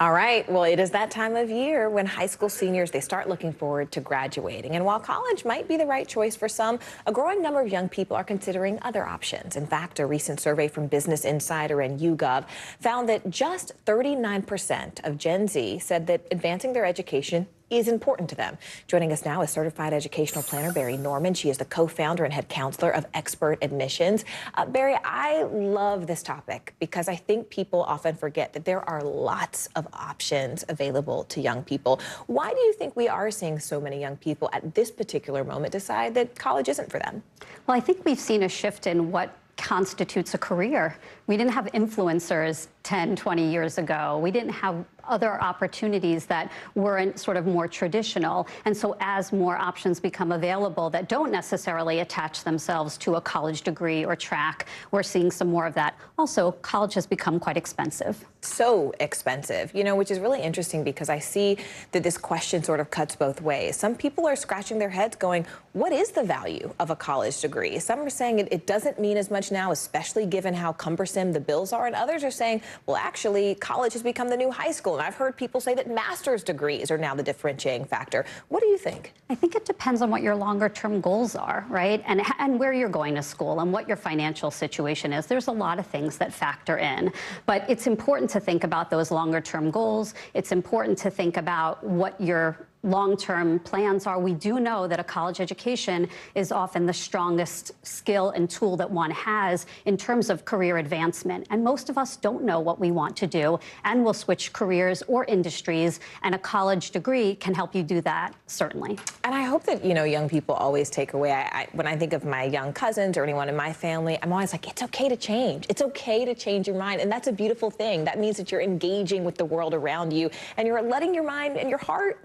All right, well, it is that time of year when high school seniors, they start looking forward to graduating. And while college might be the right choice for some, a growing number of young people are considering other options. In fact, a recent survey from Business Insider and YouGov found that just 39% of Gen Z said that advancing their education is important to them. Joining us now is certified educational planner Barry Norman. She is the co-founder and head counselor of Expert Admissions. Barry, I love this topic because I think people often forget that there are lots of options available to young people. Why do you think we are seeing so many young people at this particular moment decide that college isn't for them? Well, I think we've seen a shift in what constitutes a career. We didn't have influencers 10, 20 years ago. We didn't have other opportunities that weren't sort of more traditional. And so as more options become available that don't necessarily attach themselves to a college degree or track, we're seeing some more of that. Also, college has become quite expensive. So expensive, which is really interesting because I see that this question sort of cuts both ways. Some people are scratching their heads going, what is the value of a college degree? Some are saying it doesn't mean as much now, especially given how cumbersome the bills are. And others are saying, well, actually, college has become the new high school. And I've heard people say that master's degrees are now the differentiating factor. What do you think? I think it depends on what your longer term goals are, right? And where you're going to school and what your financial situation is. There's a lot of things that factor in, but it's important to think about those longer term goals. It's important to think about what your long-term plans are. We do know that a college education is often the strongest skill and tool that one has in terms of career advancement. And most of us don't know what we want to do and will switch careers or industries, and a college degree can help you do that, certainly. And I hope that, young people always take away, when I think of my young cousins or anyone in my family, I'm always like, it's okay to change. It's okay to change your mind. And that's a beautiful thing. That means that you're engaging with the world around you and you're letting your mind and your heart,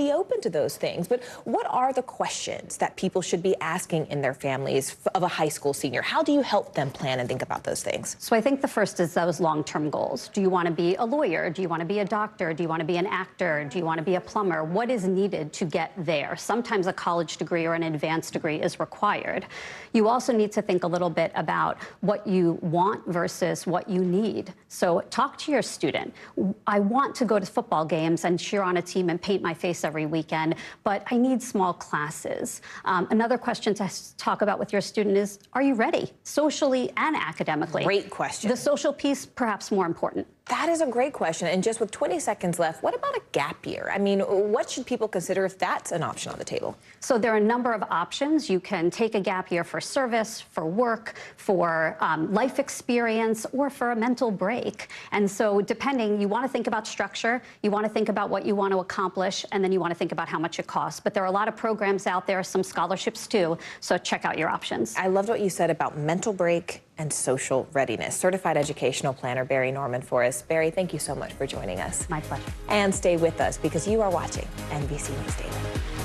be open to those things. But what are the questions that people should be asking in their families of a high school senior? How do you help them plan and think about those things? So I think the first is those long-term goals. Do you want to be a lawyer? Do you want to be a doctor? Do you want to be an actor? Do you want to be a plumber? What is needed to get there? Sometimes a college degree or an advanced degree is required. You also need to think a little bit about what you want versus what you need. So talk to your student. I want to go to football games and cheer on a team and paint my face every weekend, but I need small classes. Another question to talk about with your student is, are you ready, socially and academically? Great question. The social piece, perhaps more important. That is a great question. And just with 20 seconds left, what about a gap year? I mean, what should people consider if that's an option on the table? So there are a number of options. You can take a gap year for service, for work, for life experience, or for a mental break. And so depending, you want to think about structure, you want to think about what you want to accomplish, and then you want to think about how much it costs. But there are a lot of programs out there, some scholarships too, so check out your options. I loved what you said about mental break and social readiness. Certified educational planner Barry Norman for us. Barry, thank you so much for joining us. My pleasure. And stay with us because you are watching NBC News Daily.